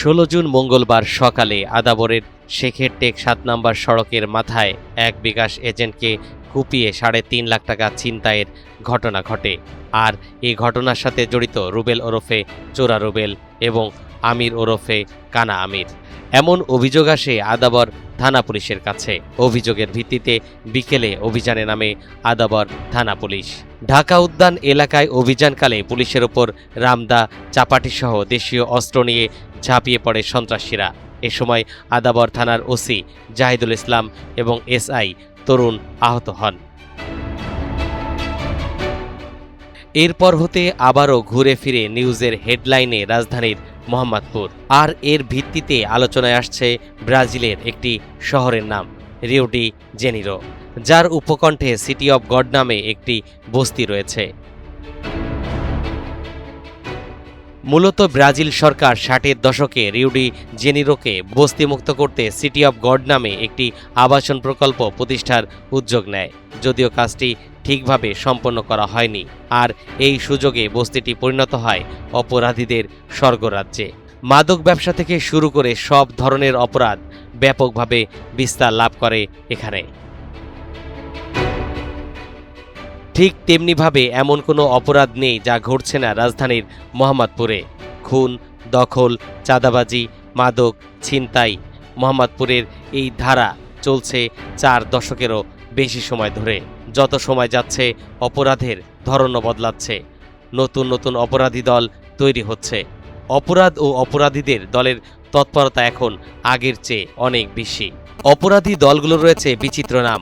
16 June মঙ্গলবার সকালে আদাবরের শেখের টেক 7 নম্বর সড়কের মাথায় এক বিকাশ এজেন্টকে কুপিয়ে 3.5 লাখ টাকা ছিনতাইয়ের ঘটনা ঘটে। আর এই ঘটনার সাথে জড়িত রুবেল ওরফে চোরা রুবেল এবং আমির ওরফে কানা আমির। এমন অভিযোগ আসে আদাবর থানা পুলিশের কাছে। অভিযোগের ভিত্তিতে বিকেলে অভিযানে নামে আদাবর থানা পুলিশ। ঢাকা উদ্যান এলাকায় অভিযানকালে পুলিশের ওপর রামদা, চাপাটিসহ দেশীয় অস্ত্র নিয়ে ঝাঁপিয়ে পড়ে সন্ত্রাসীরা। এ সময় আদাবর থানার ওসি জাহিদুল ইসলাম এবং এসআই তরুণ আহত হন। এরপর হতে আবারও ঘুরে ফিরে নিউজের হেডলাইনে রাজধানীর মোহাম্মদপুর। আর এর ভিত্তিতে আলোচনায় আসছে ব্রাজিলের একটি শহরের নাম রিও ডি জেনিরো, যার উপকণ্ঠে সিটি অব গড নামে একটি বস্তি রয়েছে। মূলত ব্রাজিল সরকার 60-এর দশকে রিও ডি জেনিরোকে বস্তিমুক্ত করতে সিটি অব গড নামে একটি আবাসন প্রকল্প প্রতিষ্ঠার উদ্যোগ নেয়, যদিও কাজটি ঠিকভাবে সম্পন্ন করা হয়নি। আর এই সুযোগে বস্তিটি পরিণত হয় অপরাধীদের স্বর্গরাজ্যে। মাদক ব্যবসা থেকে শুরু করে সব ধরনের অপরাধ ব্যাপকভাবে বিস্তার লাভ করে এখানে। ঠিক তেমনিভাবে এমন কোনো অপরাধ নেই যা ঘটছে না রাজধানীর মোহাম্মদপুরে। খুন, দখল, চাঁদাবাজি, মাদক, ছিনতাই, মোহাম্মদপুরের এই ধারা চলছে 4 দশকেরও বেশি সময় ধরে। যত সময় যাচ্ছে অপরাধের ধরনও বদলাচ্ছে, নতুন নতুন অপরাধী দল তৈরি হচ্ছে। অপরাধ ও অপরাধীদের দলের তৎপরতা এখন আগের চেয়ে অনেক বেশি। অপরাধী দলগুলো রয়েছে বিচিত্র নাম,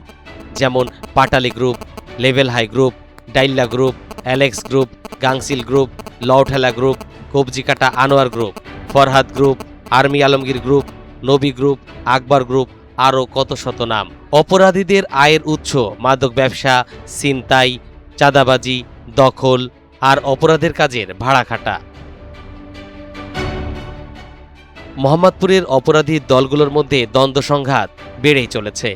যেমন Patali group, level high group, Dailla group, Alex group, গাংসিল গ্রুপ, লওঠেলা গ্রুপ, কবজিকাটা Anwar group, Farhad group, army Alamgir group, Nabi group, Akbar group, আরও কত শত নাম। অপরাধীদের আয়ের উৎস মাদক ব্যবসা, ছিনতাই, চাঁদাবাজি, দখল আর অপরাধের কাজের ভাড়া খাটা। মোহাম্মদপুরের অপরাধী দলগুলোর মধ্যে দ্বন্দ্ব সংঘাত বেড়েই চলেছে।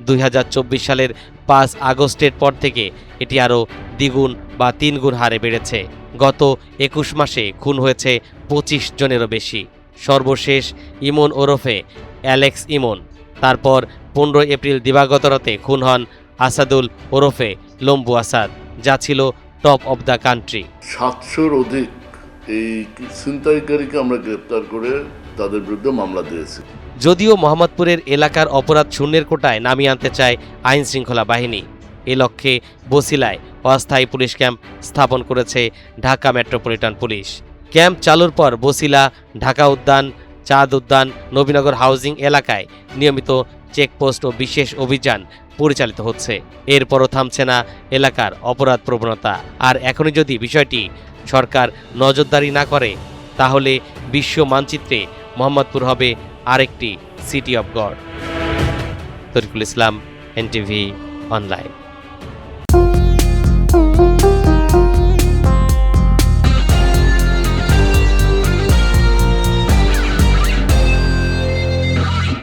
2024 সালের 5 আগস্টের পর থেকে এটি আরও দ্বিগুণ বা 3 গুণ হারে বেড়েছে। গত 21 মাসে খুন হয়েছে 25 জনেরও বেশি। সর্বশেষ ইমন ওরফে অ্যালেক্স ইমন। তারপর 15 এপ্রিল দিবাগত রাতে খুন হন আসাদুল ওরফে লম্বু আসাদ, যা ছিল টপ অব দ্য কান্ট্রি। 700-র অধিক এই ছিনতাইকারীকে আমরা গ্রেপ্তার করে তাদের বিরুদ্ধে মামলা দিয়েছি। যদিও মোহাম্মদপুরের এলাকার অপরাধ শূন্যের কোটায় নামিয়ে আনতে চায় আইন শৃঙ্খলা বাহিনী। এ লক্ষ্যে বছিলায় অস্থায়ী পুলিশ ক্যাম্প স্থাপন করেছে ঢাকা মেট্রোপলিটন পুলিশ। ক্যাম্প চালুর পর বছিলা, ঢাকা উদ্যান, চাঁদ উদ্যান, নবীনগর হাউজিং এলাকায় নিয়মিত চেকপোস্ট ও বিশেষ অভিযান পরিচালিত হচ্ছে। এরপরও থামছে না এলাকার অপরাধ প্রবণতা। আর এখনই যদি বিষয়টি সরকার নজরদারি না করে, তাহলে বিশ্ব মানচিত্রে মোহাম্মদপুর হবে আরেকটি city of god. Tarikul Islam, NTV online.